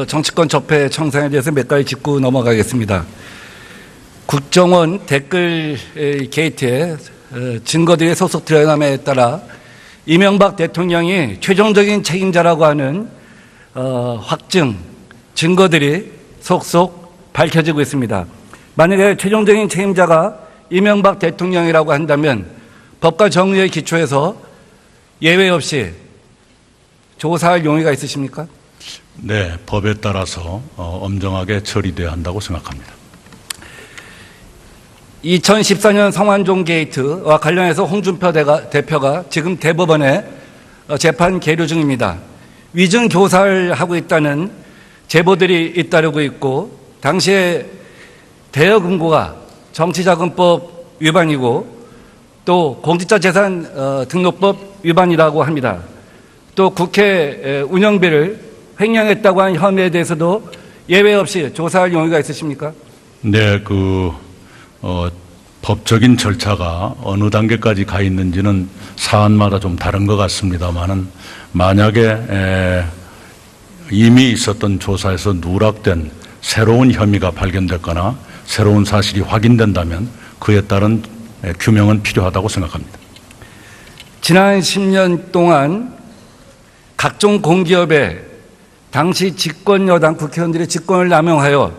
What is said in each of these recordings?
정치권 적폐 청산에 대해서 몇 가지 짚고 넘어가겠습니다. 국정원 댓글 게이트에 증거들이 소속 드러남에 따라 이명박 대통령이 최종적인 책임자라고 하는 확증 증거들이 속속 밝혀지고 있습니다. 만약에 최종적인 책임자가 이명박 대통령이라고 한다면 법과 정의의 기초에서 예외 없이 조사할 용의가 있으십니까? 네, 법에 따라서 엄정하게 처리돼야 한다고 생각합니다. 2014년 성완종 게이트와 관련해서 홍준표 대표가 지금 대법원에 재판 계류 중입니다. 위증 교사를 하고 있다는 제보들이 잇따르고 있고 당시에 대여 금고가 정치자금법 위반이고 또 공직자재산 등록법 위반이라고 합니다. 또 국회 운영비를 횡령했다고 한 혐의에 대해서도 예외 없이 조사할 용의가 있으십니까? 네, 법적인 절차가 어느 단계까지 가 있는지는 사안마다 좀 다른 것 같습니다만은 만약에 이미 있었던 조사에서 누락된 새로운 혐의가 발견됐거나 새로운 사실이 확인된다면 그에 따른 규명은 필요하다고 생각합니다. 지난 10년 동안 각종 공기업에 당시 집권여당 국회의원들의 직권을 남용하여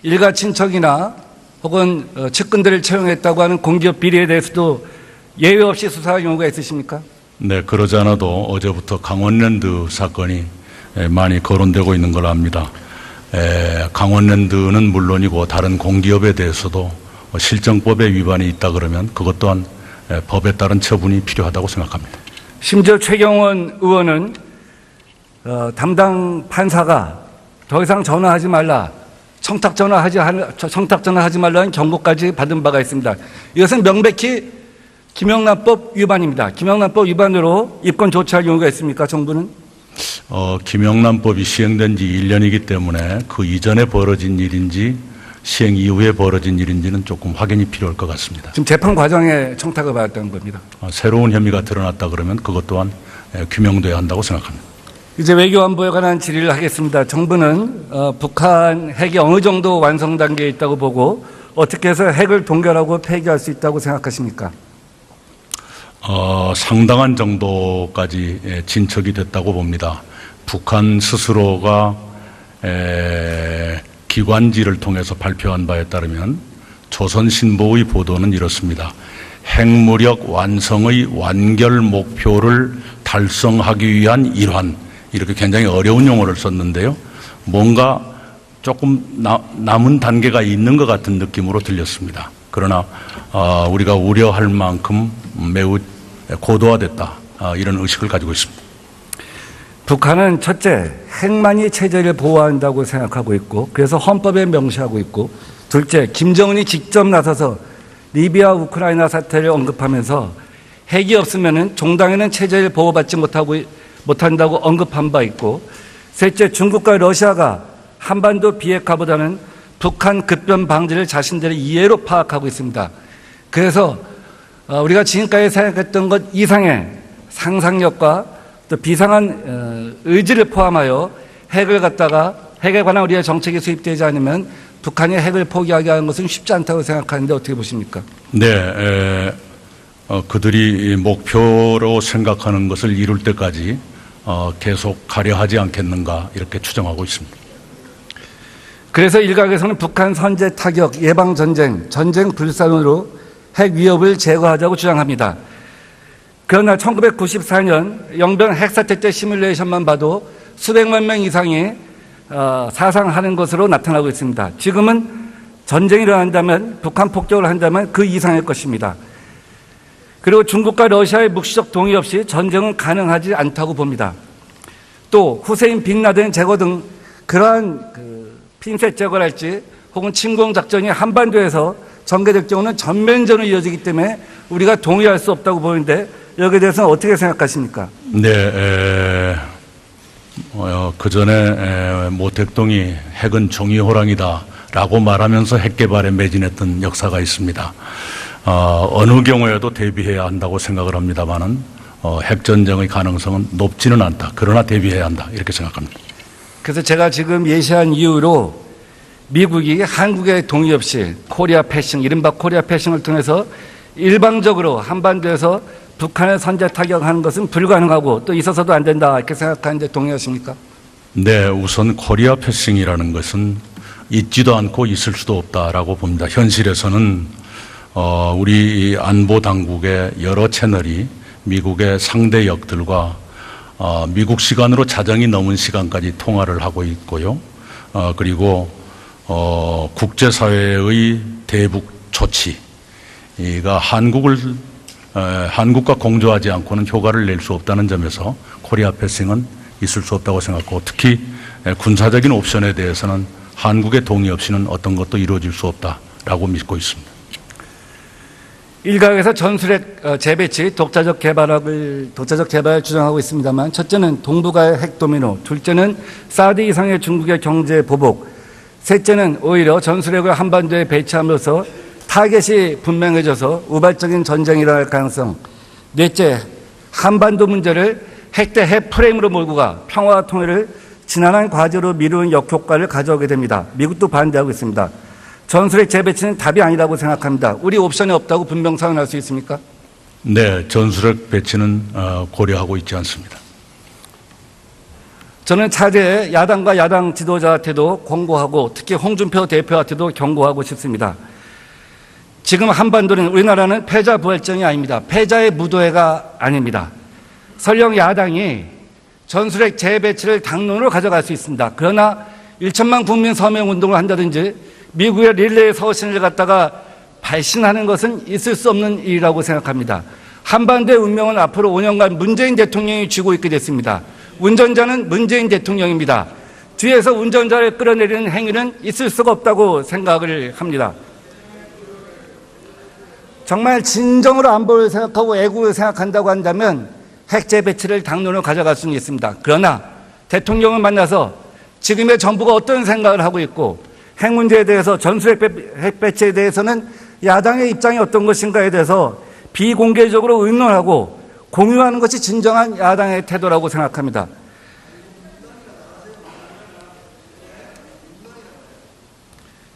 일가 친척이나 혹은 측근들을 채용했다고 하는 공기업 비리에 대해서도 예외 없이 수사할 용의가 있으십니까? 네, 그러지 않아도 어제부터 강원랜드 사건이 많이 거론되고 있는 걸 압니다. 강원랜드는 물론이고 다른 공기업에 대해서도 실정법에 위반이 있다 그러면 그것 또한 법에 따른 처분이 필요하다고 생각합니다. 심지어 최경원 의원은 담당 판사가 더 이상 전화하지 말라, 청탁 전화하지 말라는 경고까지 받은 바가 있습니다. 이것은 명백히 김영란법 위반입니다. 김영란법 위반으로 입건 조치할 용의가 있습니까, 정부는? 김영란법이 시행된 지 1년이기 때문에 그 이전에 벌어진 일인지 시행 이후에 벌어진 일인지는 조금 확인이 필요할 것 같습니다. 지금 재판 과정에 청탁을 받았다는 겁니다. 새로운 혐의가 드러났다 그러면 그것 또한 규명돼야 한다고 생각합니다. 이제 외교안보에 관한 질의를 하겠습니다. 정부는 북한 핵이 어느 정도 완성 단계에 있다고 보고 어떻게 해서 핵을 동결하고 폐기할 수 있다고 생각하십니까? 상당한 정도까지 진척이 됐다고 봅니다. 북한 스스로가 기관지를 통해서 발표한 바에 따르면 조선신보의 보도는 이렇습니다. 핵무력 완성의 완결 목표를 달성하기 위한 일환, 이렇게 굉장히 어려운 용어를 썼는데요. 뭔가 조금 남은 단계가 있는 것 같은 느낌으로 들렸습니다. 그러나 우리가 우려할 만큼 매우 고도화됐다, 이런 의식을 가지고 있습니다. 북한은 첫째, 핵만이 체제를 보호한다고 생각하고 있고 그래서 헌법에 명시하고 있고, 둘째, 김정은이 직접 나서서 리비아 우크라이나 사태를 언급하면서 핵이 없으면 종당에는 체제를 보호받지 못한다고 언급한 바 있고, 셋째, 중국과 러시아가 한반도 비핵화보다는 북한 급변 방지를 자신들의 이해로 파악하고 있습니다. 그래서 우리가 지금까지 생각했던 것 이상의 상상력과 또 비상한 의지를 포함하여 핵에 관한 우리의 정책이 수립되지 않으면 북한이 핵을 포기하게 하는 것은 쉽지 않다고 생각하는데 어떻게 보십니까? 네, 그들이 목표로 생각하는 것을 이룰 때까지 계속 가려 하지 않겠는가, 이렇게 추정하고 있습니다. 그래서 일각에서는 북한 선제 타격, 예방 전쟁, 전쟁 불산으로 핵 위협을 제거하자고 주장합니다. 그러나 1994년 영변 핵사태 때 시뮬레이션만 봐도 수백만 명 이상이 사상하는 것으로 나타나고 있습니다. 지금은 전쟁이 일어난다면, 북한 폭격을 한다면 그 이상일 것입니다. 그리고 중국과 러시아의 묵시적 동의 없이 전쟁은 가능하지 않다고 봅니다. 또 후세인 빈라덴 제거 등 그러한 핀셋 제거랄지 혹은 침공 작전이 한반도에서 전개될 경우는 전면전으로 이어지기 때문에 우리가 동의할 수 없다고 보는데 여기에 대해서는 어떻게 생각하십니까? 네, 그 전에 모 대통령이 핵은 종이호랑이다 라고 말하면서 핵 개발에 매진했던 역사가 있습니다. 어느 경우에도 대비해야 한다고 생각을 합니다만은 핵전쟁의 가능성은 높지는 않다. 그러나 대비해야 한다, 이렇게 생각합니다. 그래서 제가 지금 예시한 이유로 미국이 한국의 동의 없이 코리아 패싱, 이른바 코리아 패싱을 통해서 일방적으로 한반도에서 북한을 선제 타격하는 것은 불가능하고 또 있어서도 안 된다 이렇게 생각하는데 동의하십니까? 네, 우선 코리아 패싱이라는 것은 있지도 않고 있을 수도 없다라고 봅니다. 현실에서는 우리 안보 당국의 여러 채널이 미국의 상대 역들과 미국 시간으로 자정이 넘은 시간까지 통화를 하고 있고요. 그리고 국제사회의 대북 조치가 한국과 공조하지 않고는 효과를 낼 수 없다는 점에서 코리아 패싱은 있을 수 없다고 생각하고, 특히 군사적인 옵션에 대해서는 한국의 동의 없이는 어떤 것도 이루어질 수 없다라고 믿고 있습니다. 일각에서 전술핵 재배치, 독자적 개발을 주장하고 있습니다만, 첫째는 동북아의 핵 도미노, 둘째는 사드 이상의 중국의 경제 보복, 셋째는 오히려 전술핵을 한반도에 배치함으로써 타겟이 분명해져서 우발적인 전쟁이 일어날 가능성, 넷째, 한반도 문제를 핵 대 핵 프레임으로 몰고 가 평화와 통일을 지난한 과제로 미루는 역효과를 가져오게 됩니다. 미국도 반대하고 있습니다. 전술핵 재배치는 답이 아니라고 생각합니다. 우리 옵션이 없다고 분명 선언할 수 있습니까? 네, 전술핵 배치는 고려하고 있지 않습니다. 저는 차제에 야당과 야당 지도자한테도 권고하고 특히 홍준표 대표한테도 경고하고 싶습니다. 지금 한반도는, 우리나라는 패자 부활전이 아닙니다. 패자의 무도회가 아닙니다. 설령 야당이 전술핵 재배치를 당론으로 가져갈 수 있습니다. 그러나 1천만 국민 서명 운동을 한다든지 미국의 릴레이 서신을 갖다가 발신하는 것은 있을 수 없는 일이라고 생각합니다. 한반도의 운명은 앞으로 5년간 문재인 대통령이 쥐고 있게 됐습니다. 운전자는 문재인 대통령입니다. 뒤에서 운전자를 끌어내리는 행위는 있을 수가 없다고 생각을 합니다. 정말 진정으로 안보를 생각하고 애국을 생각한다고 한다면 핵 재배치를 당론으로 가져갈 수는 있습니다. 그러나 대통령을 만나서 지금의 정부가 어떤 생각을 하고 있고 핵 문제에 대해서 전술핵 배치에 대해서는 야당의 입장이 어떤 것인가에 대해서 비공개적으로 의논하고 공유하는 것이 진정한 야당의 태도라고 생각합니다.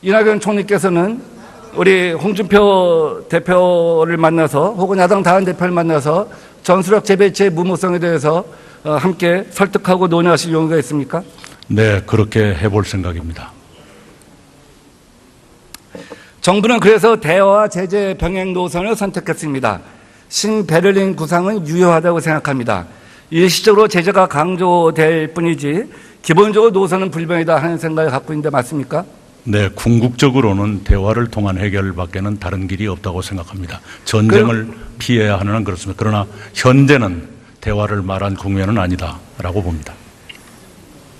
이낙연 총리께서는 우리 홍준표 대표를 만나서 혹은 야당 다른 대표를 만나서 전술핵 재배치의 무모성에 대해서 함께 설득하고 논의하실 용의가 있습니까? 네, 그렇게 해볼 생각입니다. 정부는 그래서 대화와 제재 병행 노선을 선택했습니다. 신베를린 구상은 유효하다고 생각합니다. 일시적으로 제재가 강조될 뿐이지 기본적으로 노선은 불변이다 하는 생각을 갖고 있는데 맞습니까? 네, 궁극적으로는 대화를 통한 해결밖에는 다른 길이 없다고 생각합니다. 전쟁을 피해야 하는 한 그렇습니다. 그러나 현재는 대화를 말한 국면은 아니다라고 봅니다.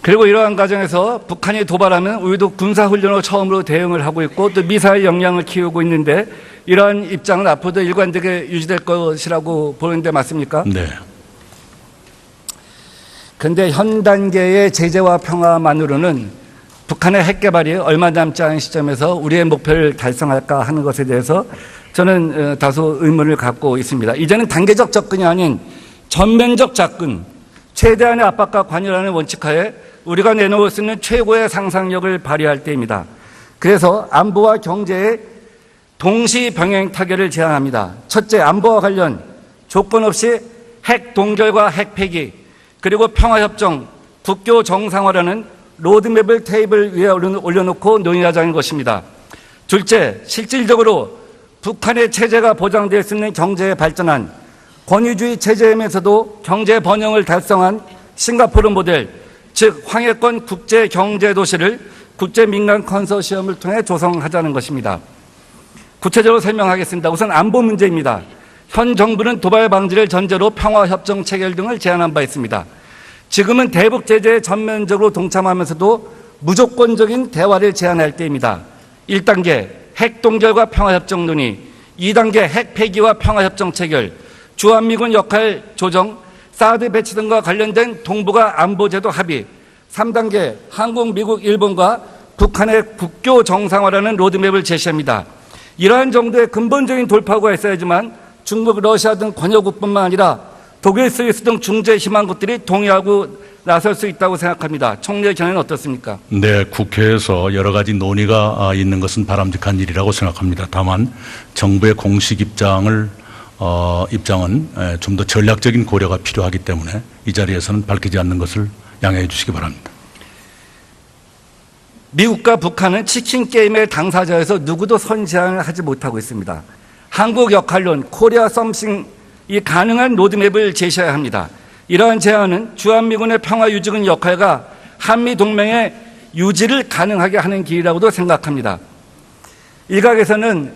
그리고 이러한 과정에서 북한이 도발하면 우리도 군사훈련으로 처음으로 대응을 하고 있고 또 미사일 역량을 키우고 있는데 이러한 입장은 앞으로도 일관되게 유지될 것이라고 보는데 맞습니까? 네. 그런데 현 단계의 제재와 평화만으로는 북한의 핵 개발이 얼마 남지 않은 시점에서 우리의 목표를 달성할까 하는 것에 대해서 저는 다소 의문을 갖고 있습니다. 이제는 단계적 접근이 아닌 전면적 접근, 최대한의 압박과 관여라는 원칙하에 우리가 내놓을 수 있는 최고의 상상력을 발휘할 때입니다. 그래서 안보와 경제의 동시 병행 타결을 제안합니다. 첫째, 안보와 관련 조건 없이 핵 동결과 핵 폐기, 그리고 평화협정, 국교 정상화라는 로드맵을 테이블 위에 올려놓고 논의하자는 것입니다. 둘째, 실질적으로 북한의 체제가 보장될 수 있는 경제에 발전한 권위주의 체제이면서도 경제 번영을 달성한 싱가포르 모델, 즉 황해권 국제경제도시를 국제민간 컨소시엄을 통해 조성하자는 것입니다. 구체적으로 설명하겠습니다. 우선 안보 문제입니다. 현 정부는 도발 방지를 전제로 평화협정 체결 등을 제안한 바 있습니다. 지금은 대북 제재에 전면적으로 동참하면서도 무조건적인 대화를 제안할 때입니다. 1단계 핵 동결과 평화협정 논의, 2단계 핵 폐기와 평화협정 체결, 주한미군 역할 조정, 사드 배치 등과 관련된 동북아 안보제도 합의, 3단계 한국, 미국, 일본과 북한의 국교 정상화라는 로드맵을 제시합니다. 이러한 정도의 근본적인 돌파구가 있어야지만 중국, 러시아 등 권역국뿐만 아니라 독일, 스위스 등 중재 희망국들이 동의하고 나설 수 있다고 생각합니다. 총리의 견해는 어떻습니까? 네, 국회에서 여러 가지 논의가 있는 것은 바람직한 일이라고 생각합니다. 다만 정부의 공식 입장은 좀 더 전략적인 고려가 필요하기 때문에 이 자리에서는 밝히지 않는 것을 양해해 주시기 바랍니다. 미국과 북한은 치킨 게임의 당사자에서 누구도 선제안을 하지 못하고 있습니다. 한국 역할론 코리아 썸씽이 가능한 로드맵을 제시해야 합니다. 이러한 제안은 주한미군의 평화 유지군 역할과 한미 동맹의 유지를 가능하게 하는 길이라고도 생각합니다. 일각에서는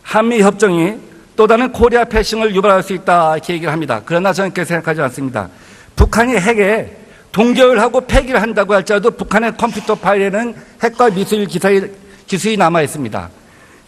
한미 협정이 또 다른 코리아 패싱을 유발할 수 있다 이렇게 얘기를 합니다. 그러나 저는 그렇게 생각하지 않습니다. 북한이 핵에 동결을 하고 폐기를 한다고 할지라도 북한의 컴퓨터 파일에는 핵과 미사일 기술이 남아 있습니다.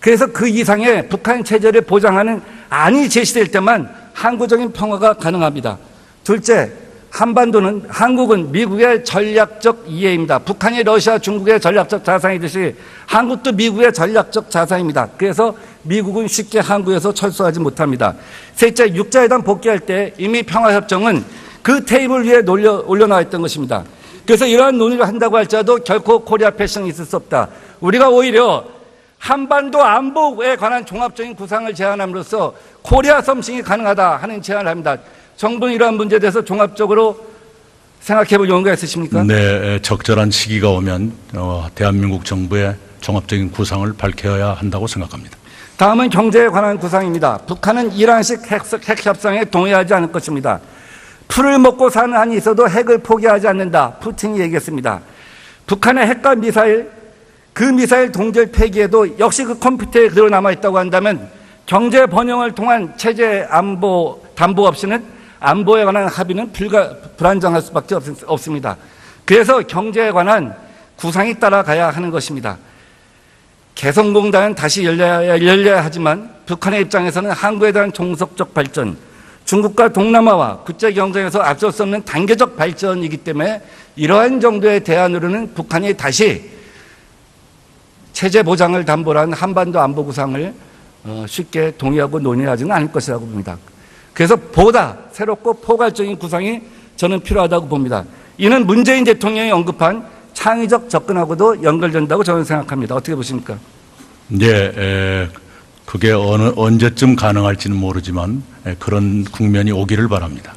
그래서 그 이상의 북한 체제를 보장하는 안이 제시될 때만 항구적인 평화가 가능합니다. 둘째, 한반도는 한국은 미국의 전략적 이해입니다. 북한이 러시아, 중국의 전략적 자산이듯이 한국도 미국의 전략적 자산입니다. 그래서 미국은 쉽게 한국에서 철수하지 못합니다. 셋째, 육자회담 복귀할 때 이미 평화협정은 그 테이블 위에 올려놔 있던 것입니다. 그래서 이러한 논의를 한다고 할지라도 결코 코리아 패싱이 있을 수 없다. 우리가 오히려 한반도 안보에 관한 종합적인 구상을 제안함으로써 코리아 썸씽이 가능하다 하는 제안을 합니다. 정부는 이러한 문제에 대해서 종합적으로 생각해 볼 용의가 있으십니까? 네, 적절한 시기가 오면 대한민국 정부의 종합적인 구상을 밝혀야 한다고 생각합니다. 다음은 경제에 관한 구상입니다. 북한은 이란식 핵 협상에 동의하지 않을 것입니다. 풀을 먹고 사는 한이 있어도 핵을 포기하지 않는다. 푸틴이 얘기했습니다. 북한의 핵과 미사일, 그 미사일 동결 폐기에도 역시 그 컴퓨터에 그대로 남아있다고 한다면 경제 번영을 통한 체제 안보 담보 없이는 안보에 관한 합의는 불안정할 수밖에 없습니다. 그래서 경제에 관한 구상이 따라가야 하는 것입니다. 개성공단은 다시 열려야 하지만 북한의 입장에서는 한국에 대한 종속적 발전, 중국과 동남아와 국제경쟁에서 앞설 수 없는 단계적 발전이기 때문에 이러한 정도의 대안으로는 북한이 다시 체제 보장을 담보로 한 한반도 안보 구상을 쉽게 동의하고 논의하지는 않을 것이라고 봅니다. 그래서 보다 새롭고 포괄적인 구상이 저는 필요하다고 봅니다. 이는 문재인 대통령이 언급한 창의적 접근하고도 연결된다고 저는 생각합니다. 어떻게 보십니까? 네, 그게 언제쯤 가능할지는 모르지만 그런 국면이 오기를 바랍니다.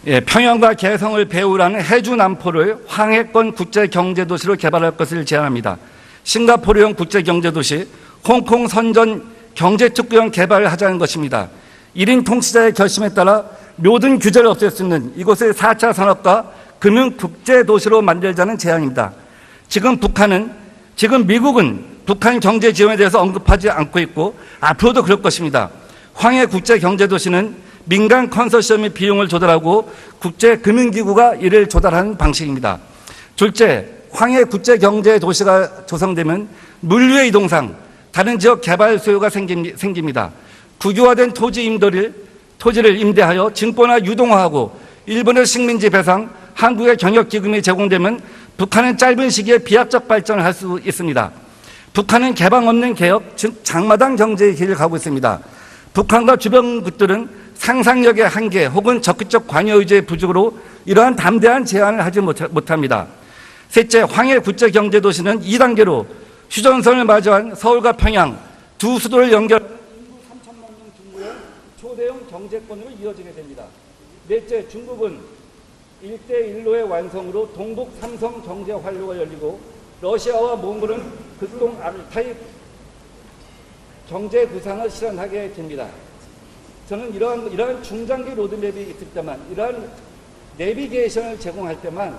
예, 평양과 개성을 배후라는 해주 남포를 황해권 국제경제도시로 개발할 것을 제안합니다. 싱가포르형 국제경제도시, 홍콩 선전 경제특구형 개발을 하자는 것입니다. 1인 통치자의 결심에 따라 모든 규제를 없앨 수 있는 이곳을 4차 산업과 금융 국제도시로 만들자는 제안입니다. 지금 미국은 북한 경제 지원에 대해서 언급하지 않고 있고 앞으로도 그럴 것입니다. 황해 국제경제도시는 민간 컨소시엄이 비용을 조달하고 국제금융기구가 이를 조달하는 방식입니다. 둘째, 황해 국제경제도시가 조성되면 물류의 이동상 다른 지역 개발 수요가 생깁니다. 국유화된 토지를 임대하여 증권화 유동화하고 일본의 식민지 배상, 한국의 경역기금이 제공되면 북한은 짧은 시기에 비약적 발전을 할 수 있습니다. 북한은 개방 없는 개혁, 즉 장마당 경제의 길을 가고 있습니다. 북한과 주변국들은 상상력의 한계 혹은 적극적 관여 의지의 부족으로 이러한 담대한 제안을 하지 못합니다. 셋째, 황해 국제경제도시는 2단계로 휴전선을 마주한 서울과 평양 두 수도를 연결 인구 3천만 명 규모의 초대형 경제권으로 이어지게 됩니다. 넷째, 중국은 1대1로의 완성으로 동북 삼성 경제 활로가 열리고 러시아와 몽골은 극동 알타이 경제 구상을 실현하게 됩니다. 저는 이러한 중장기 로드맵이 있을 때만, 이러한 내비게이션을 제공할 때만,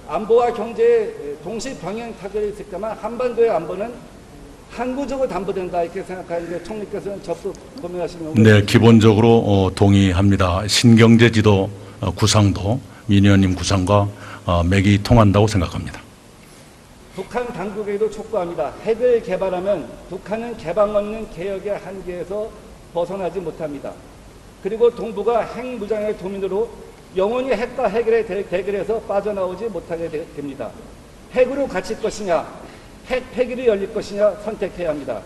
안보와 경제의 동시 병행 타결이 있을 때만 한반도의 안보는 항구적으로 담보된다 이렇게 생각하는데 총리께서는 적극 고민하시는 네, 기본적으로 동의합니다. 신경제지도 구상도 민 의원님 구상과 맥이 통한다고 생각합니다. 북한 당국에도 촉구합니다. 핵을 개발하면 북한은 개방 없는 개혁의 한계에서 벗어나지 못합니다. 그리고 동북아 핵무장의 도민으로 영원히 핵과 핵의 대결에서 빠져나오지 못하게 됩니다. 핵으로 갇힐 것이냐, 핵 폐기를 열릴 것이냐 선택해야 합니다.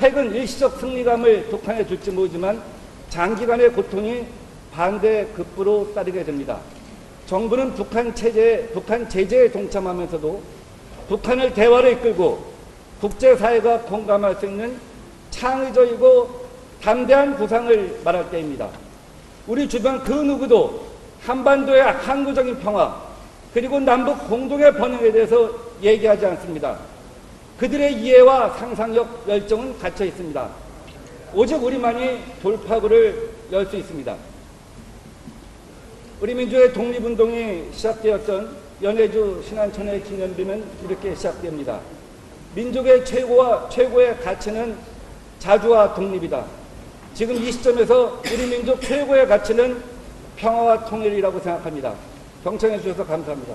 핵은 일시적 승리감을 북한에 줄지 모르지만 장기간의 고통이 반대 급부로 따르게 됩니다. 정부는 북한 제재에 동참하면서도 북한을 대화로 이끌고 국제사회가 공감할 수 있는 창의적이고 담대한 구상을 말할 때입니다. 우리 주변 그 누구도 한반도의 항구적인 평화 그리고 남북 공동의 번영에 대해서 얘기하지 않습니다. 그들의 이해와 상상력, 열정은 갇혀 있습니다. 오직 우리만이 돌파구를 열 수 있습니다. 우리 민주의 독립운동이 시작되었던 연해주 신안천의 기념비는 이렇게 시작됩니다. 민족의 최고의 가치는 자주와 독립이다. 지금 이 시점에서 우리 민족 최고의 가치는 평화와 통일이라고 생각합니다. 경청해 주셔서 감사합니다.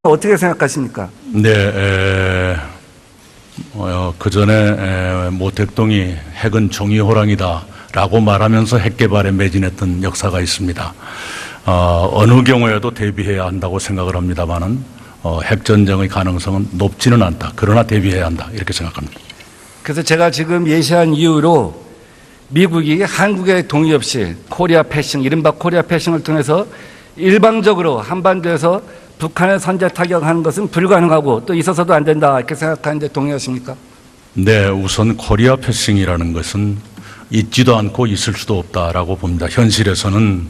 어떻게 생각하십니까? 네, 그 전에 모택동이 핵은 종이호랑이다라고 말하면서 핵 개발에 매진했던 역사가 있습니다. 어느 경우에도 대비해야 한다고 생각을 합니다만은 핵전쟁의 가능성은 높지는 않다. 그러나 대비해야 한다. 이렇게 생각합니다. 그래서 제가 지금 예시한 이유로 미국이 한국의 동의 없이 코리아 패싱, 이른바 코리아 패싱을 통해서 일방적으로 한반도에서 북한을 선제 타격하는 것은 불가능하고 또 있어서도 안 된다 이렇게 생각하는데 동의하십니까? 네, 우선 코리아 패싱이라는 것은 있지도 않고 있을 수도 없다라고 봅니다. 현실에서는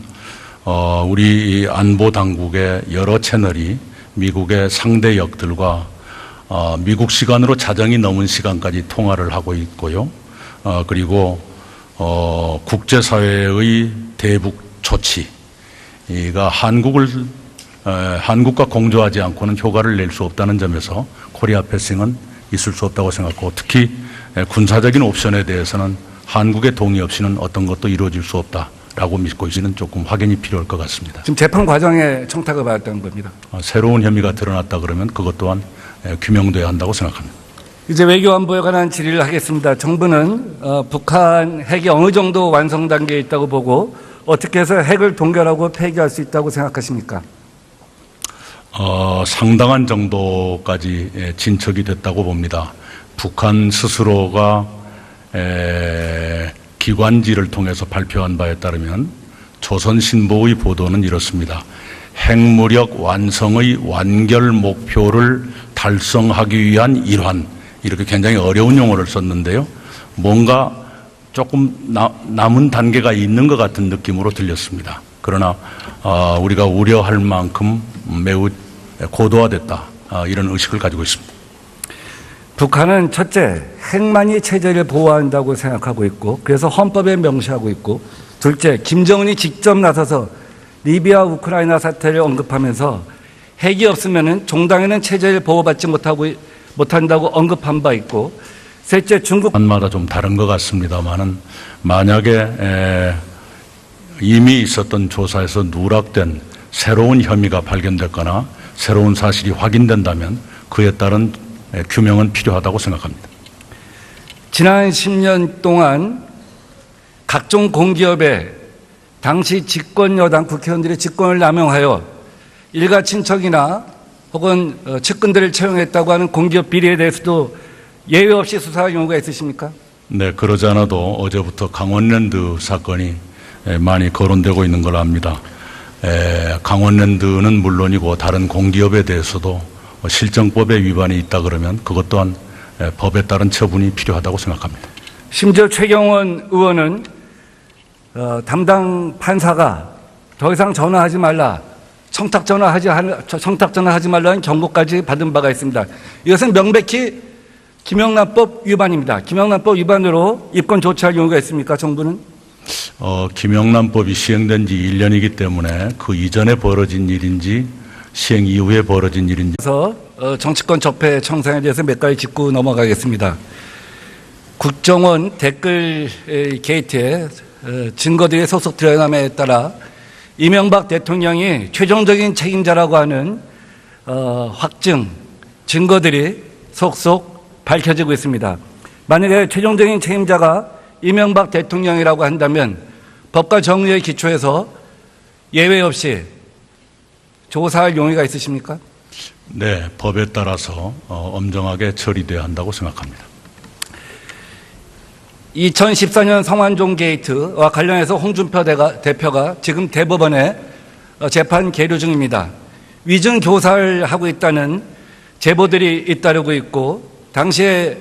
우리 안보 당국의 여러 채널이 미국의 상대 역들과 미국 시간으로 자정이 넘은 시간까지 통화를 하고 있고요. 그리고 국제사회의 대북 조치가 한국과 공조하지 않고는 효과를 낼 수 없다는 점에서 코리아 패싱은 있을 수 없다고 생각하고 특히 군사적인 옵션에 대해서는 한국의 동의 없이는 어떤 것도 이루어질 수 없다라고 믿고 있는 조금 확인이 필요할 것 같습니다. 지금 재판 과정에 청탁을 받았다는 겁니다. 새로운 혐의가 드러났다 그러면 그것 또한 규명돼야 한다고 생각합니다. 이제 외교안보에 관한 질의를 하겠습니다. 정부는 북한 핵이 어느 정도 완성 단계에 있다고 보고 어떻게 해서 핵을 동결하고 폐기할 수 있다고 생각하십니까? 상당한 정도까지 진척이 됐다고 봅니다. 북한 스스로가 기관지를 통해서 발표한 바에 따르면 조선신보의 보도는 이렇습니다. 핵무력 완성의 완결 목표를 달성하기 위한 일환, 이렇게 굉장히 어려운 용어를 썼는데요. 뭔가 조금 남은 단계가 있는 것 같은 느낌으로 들렸습니다. 그러나 우리가 우려할 만큼 매우 고도화됐다, 이런 의식을 가지고 있습니다. 북한은 첫째, 핵만이 체제를 보호한다고 생각하고 있고 그래서 헌법에 명시하고 있고 둘째, 김정은이 직접 나서서 리비아 우크라이나 사태를 언급하면서 핵이 없으면 종당에는 체제를 보호받지 못한다고 언급한 바 있고 셋째, 마다 좀 다른 것 같습니다만은 만약에 이미 있었던 조사에서 누락된 새로운 혐의가 발견됐거나 새로운 사실이 확인된다면 그에 따른 규명은 필요하다고 생각합니다. 지난 10년 동안 각종 공기업에 당시 집권 여당 국회의원들의 직권을 남용하여 일가 친척이나 혹은 측근들을 채용했다고 하는 공기업 비리에 대해서도 예외 없이 수사할 용의가 있으십니까? 네, 그러지 않아도 어제부터 강원랜드 사건이 많이 거론되고 있는 걸 압니다. 강원랜드는 물론이고 다른 공기업에 대해서도 실정법에 위반이 있다 그러면 그것 또한 법에 따른 처분이 필요하다고 생각합니다. 심지어 최경원 의원은 담당 판사가 더 이상 전화하지 말라, 청탁 전화하지 말라는 경고까지 받은 바가 있습니다. 이것은 명백히 김영란법 위반입니다. 김영란법 위반으로 입건 조치할 용의가 있습니까, 정부는? 김영란법이 시행된 지 1년이기 때문에 그 이전에 벌어진 일인지 시행 이후에 벌어진 일인지. 그래서 정치권 적폐 청산에 대해서 몇 가지 짚고 넘어가겠습니다. 국정원 댓글 게이트에 증거들이 소속 드러남에 따라 이명박 대통령이 최종적인 책임자라고 하는 확증, 증거들이 속속 밝혀지고 있습니다. 만약에 최종적인 책임자가 이명박 대통령이라고 한다면 법과 정의의 기초에서 예외 없이 조사할 용의가 있으십니까? 네, 법에 따라서 엄정하게 처리돼야 한다고 생각합니다. 2014년 성완종 게이트와 관련해서 홍준표 대표가 지금 대법원에 재판 계류 중입니다. 위증 교사를 하고 있다는 제보들이 잇따르고 있고 당시에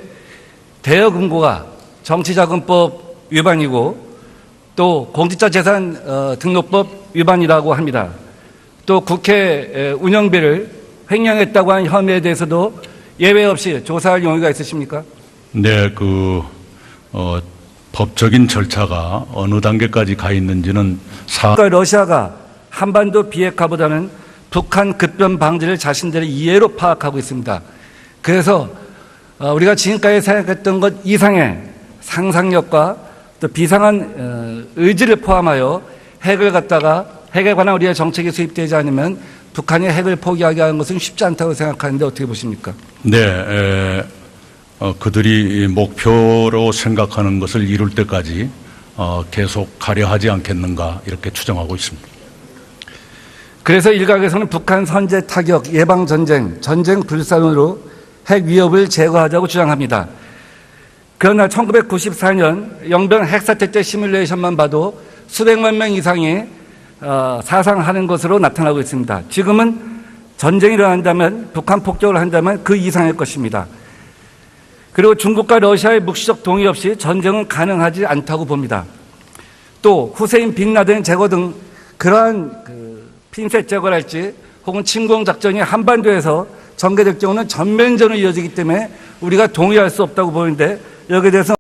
대여 금고가 정치자금법 위반이고 또 공직자재산 등록법 위반이라고 합니다. 또 국회 운영비를 횡령했다고 한 혐의에 대해서도 예외 없이 조사할 용의가 있으십니까? 네, 법적인 절차가 어느 단계까지 가 있는지는 러시아가 한반도 비핵화보다는 북한 급변 방지를 자신들의 이해로 파악하고 있습니다. 그래서 우리가 지금까지 생각했던 것 이상의 상상력과 또 비상한 의지를 포함하여 핵에 관한 우리의 정책이 수립되지 않으면 북한이 핵을 포기하게 하는 것은 쉽지 않다고 생각하는데 어떻게 보십니까? 네, 그들이 목표로 생각하는 것을 이룰 때까지 계속 가려 하지 않겠는가 이렇게 추정하고 있습니다. 그래서 일각에서는 북한 선제 타격, 예방 전쟁, 전쟁 불산으로 핵 위협을 제거하자고 주장합니다. 그러나 1994년 영변 핵사태 때 시뮬레이션만 봐도 수백만 명 이상이 사상하는 것으로 나타나고 있습니다. 지금은 전쟁이 일어난다면, 북한 폭격을 한다면 그 이상일 것입니다. 그리고 중국과 러시아의 묵시적 동의 없이 전쟁은 가능하지 않다고 봅니다. 또 후세인 빈라덴 제거 등 그러한 핀셋 제거랄지 혹은 침공 작전이 한반도에서 전개될 경우는 전면전으로 이어지기 때문에 우리가 동의할 수 없다고 보는데 여기에 대해서